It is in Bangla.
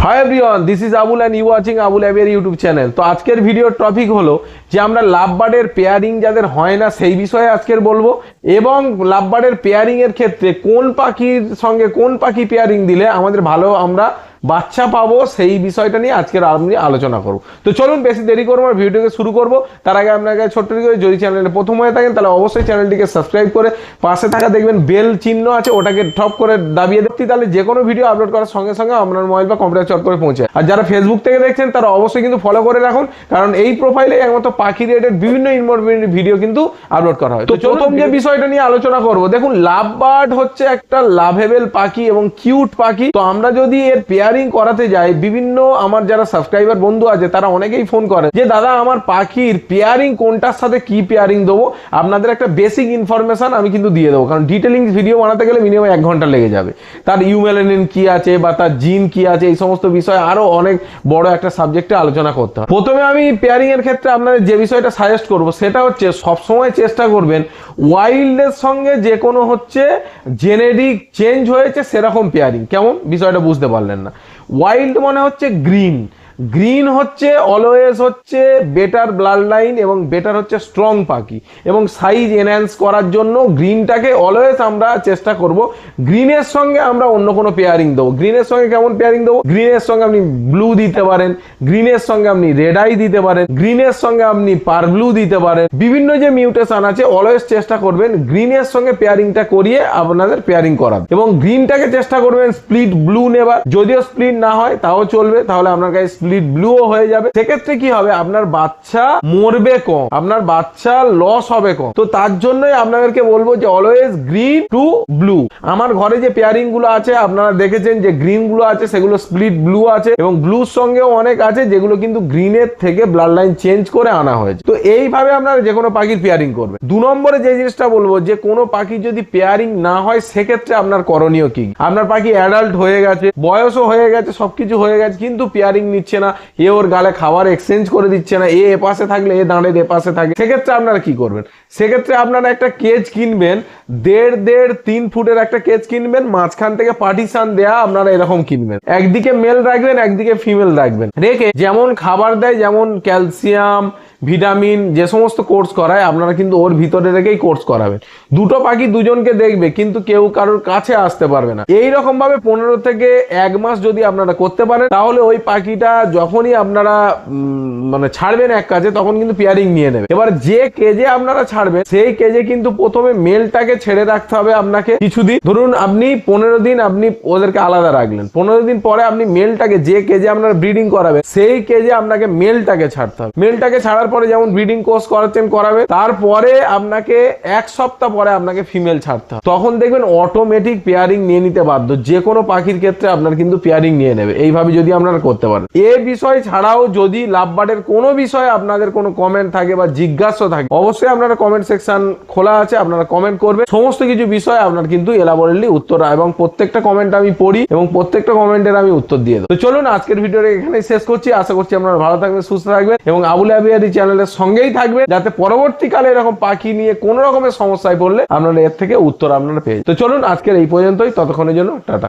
High everyone, this is Abul and you watching Abul aviary YouTube channel. তো আজকের ভিডিওর টপিক হলো যে আমরা লাভবার্ডের পেয়ারিং যাদের হয় না সেই বিষয়ে আজকের বলবো, এবং লাভবার্ডের পেয়ারিং এর ক্ষেত্রে কোন পাখির সঙ্গে কোন পাখি পেয়ারিং দিলে আমাদের ভালো আমরা বাচ্চা পাবো সেই বিষয়টা নিয়ে আজকের আমি আলোচনা করব। তো চলুন বেশি দেরি করবো আর ভিডিওকে শুরু করব। তার আগে আপনাকে ছোট্ট করে, যদি চ্যানেলে প্রথম হয়ে থাকেন তাহলে অবশ্যই চ্যানেলটিকে সাবস্ক্রাইব করে পাশে থাকা দেখবেন বেল চিহ্ন আছে, ওটাকে টপ করে দাবিয়ে দেখতে, তাহলে যে কোনো ভিডিও আপলোড করার সঙ্গে সঙ্গে আপনার মোবাইল বা কম্পিউটার চট করে পৌঁছে। আর যারা ফেসবুক থেকে দেখছেন তারা অবশ্যই কিন্তু ফলো করে রাখুন, কারণ এই প্রোফাইলে একমাত্র পাখি রিলেটেড বিভিন্ন ইনফরমেটিভ ভিডিও কিন্তু আপলোড করা হয়। তো প্রথম যে বিষয়টা নিয়ে আলোচনা করব, দেখুন লাভবার্ড হচ্ছে একটা লাভেবল পাখি এবং কিউট পাখি। তো আমরা যদি এর পেয়ারিং করাতে যাই, বিভিন্ন আমার যারা সাবস্ক্রাইবার বন্ধু আছে তারা অনেকেই ফোন করে যে দাদা আমার পাখির পেয়ারিং কোনটার সাথে কি পেয়ারিং দেবো। আপনাদের একটা বেসিক ইনফরমেশন আমি কিন্তু দিয়ে দেবো, কারণ ডিটেলিং ভিডিও বানাতে গেলে মিনিমাম 1 ঘন্টা লেগে যাবে। তার ইউমেলানিন কি আছে বা তার জিন কি আছে, এই সমস্ত বিষয় আরো অনেক বড় একটা সাবজেক্টে আলোচনা করতে হয়। প্রথমে আমি পেয়ারিং এর ক্ষেত্রে আপনাদের যে বিষয়টা সাজেস্ট করব সেটা হচ্ছে সবসময় চেষ্টা করবেন ওয়াইল্ডের সঙ্গে যে কোনো হচ্ছে জেনেটিক চেঞ্জ হয়েছে সেরকম পেয়ারিং। কেমন বিষয়টা বুঝতে পারলেন না? ওয়াইল্ড মানে হচ্ছে গ্রিন, গ্রিন হচ্ছে অলওয়েজ হচ্ছে বেটার ব্লাড লাইন এবং বেটার হচ্ছে স্ট্রং পাখি, এবং সাইজ এনহ্যান্স করার জন্য গ্রিনটাকে অলওয়েজ আমরা চেষ্টা করব গ্রিনের সঙ্গে আমরা অন্য কোনো পেয়ারিং দেবো। গ্রিনের সঙ্গে কেমন পেয়ারিং দেবো? গ্রিনের সঙ্গে আপনি ব্লু দিতে পারেন, গ্রিনের সঙ্গে আপনি রেড আই দিতে পারেন, গ্রিনের সঙ্গে আপনি পার ব্লু দিতে পারেন। বিভিন্ন যে মিউটেশন আছে অলওয়েজ চেষ্টা করবেন গ্রিনের সঙ্গে পেয়ারিংটা করিয়ে আপনাদের পেয়ারিং করার, এবং গ্রিনটাকে চেষ্টা করবেন স্প্লিট ব্লু নেবার। যদিও স্প্লিট না হয় তাও চলবে, তাহলে আপনার কাছে স্প্লিট ব্লুও হয়ে যাবে। সেক্ষেত্রে কি হবে, আপনার বাচ্চা মরবে কম, আপনার বাচ্চা লস হবে কম। তো তার জন্যই আপনাদেরকে বলবো যে অলওয়েজ গ্রিন টু ব্লু। আমার ঘরে যে পেয়ারিং গুলো আছে আপনারা দেখেছেন যে গ্রিন গুলো আছে সেগুলো স্প্লিট ব্লু আছে, এবং ব্লুর সঙ্গেও অনেক আছে যেগুলো কিন্তু গ্রিনের থেকে ব্লাড লাইন চেঞ্জ করে আনা হয়েছে। তো এইভাবে আপনারা যে কোনো পাখির পেয়ারিং করবেন। 2 নম্বরে যে জিনিসটা বলবো, যে কোনো পাখি যদি পেয়ারিং না হয় সেক্ষেত্রে আপনার করণীয় কি। আপনার পাখি অ্যাডাল্ট হয়ে গেছে, বয়সও হয়ে গেছে, সবকিছু হয়ে গেছে, কিন্তু পেয়ারিং নিচ্ছে না, এ ওর গালে খাবার এক্সচেঞ্জ করে দিচ্ছে না, এ পাশে থাকলে এ দাঁড়ে এ পাশে থাকে। সেক্ষেত্রে আপনারা কি করবেন? সেক্ষেত্রে আপনারা একটা কেজ কিনবেন, 1.5-3 ফুটের একটা কেজ কিনবেন, মাঝখান থেকে পার্টিশন দেয়া আপনারা এরকম কিনবেন। একদিকে মেল রাখবেন, একদিকে ফিমেল রাখবেন, রেখে যেমন খাবার দেয়, যেমন ক্যালসিয়াম ভিটামিন যে সমস্ত কোর্স করায় আপনারা কিন্তু ওর ভিতরে রেখেই কোর্স করাবেন। দুটো পাখি দুজনকে দেখবে, কিন্তু কেউ কারোর কাছে আসতে পারবে না। এই রকম ভাবে 15 থেকে 1 মাস যদি আপনারা করতে পারেন, তাহলে ওই পাখিটা যখনই আপনারা মানে ছাড়বেন এক কাজে, তখন কিন্তু পেয়ারিং নিয়ে নেবে। এবার যে কেজে আপনারা ছাড়বেন সেই কেজে কিন্তু প্রথমে মেলটাকে ছেড়ে রাখতে হবে আপনাকে কিছুদিন। ধরুন আপনি 15 দিন আপনি ওদেরকে আলাদা রাখলেন, 15 দিন পরে আপনি মেলটাকে, যে কেজে আপনারা ব্রিডিং করাবেন সেই কেজে আপনাকে মেলটাকে ছাড়তে হবে। মেলটাকে ছাড়ার পরে যেমন ব্রিডিং কোর্স করাবে, তারপরে আপনাকে 1 সপ্তাহ পরে আপনাকে ফিমেল ছাড়তে হবে। তখন দেখবেন অটোমেটিক পেয়ারিং নিয়ে নিতে বাধ্য, যে কোনো পাখির ক্ষেত্রে আপনার কিন্তু পেয়ারিং নিয়ে নেবে। এইভাবে যদি আপনারা করতে পারেন। এই বিষয় ছাড়াও যদি লাভবার্ডের কোনো বিষয়ে আপনাদের কোনো কমেন্ট থাকে বা জিজ্ঞাসা থাকে, অবশ্যই আপনারা কমেন্ট সেকশন খোলা আছে, আপনারা কমেন্ট করবেন। সমস্ত কিছু বিষয় আপনার কিন্তু এলাবোরেটলি উত্তর, এবং প্রত্যেকটা কমেন্ট আমি পড়ি এবং প্রত্যেকটা কমেন্টের আমি উত্তর দিয়ে দেবো। তো চলুন আজকের ভিডিওটা এখানেই শেষ করছি। আশা করছি আপনারা ভালো থাকবেন, সুস্থ থাকবেন এবং আবুল অ্যাভিয়ারি চ্যানেলের সঙ্গেই থাকবে, যাতে পরবর্তীকালে এরকম পাখি নিয়ে কোনো রকমের সমস্যায় পড়লে আপনারা এর থেকে উত্তর আপনারা পেয়ে। তো চলুন আজকের এই পর্যন্তই, ততক্ষণের জন্য টাটা।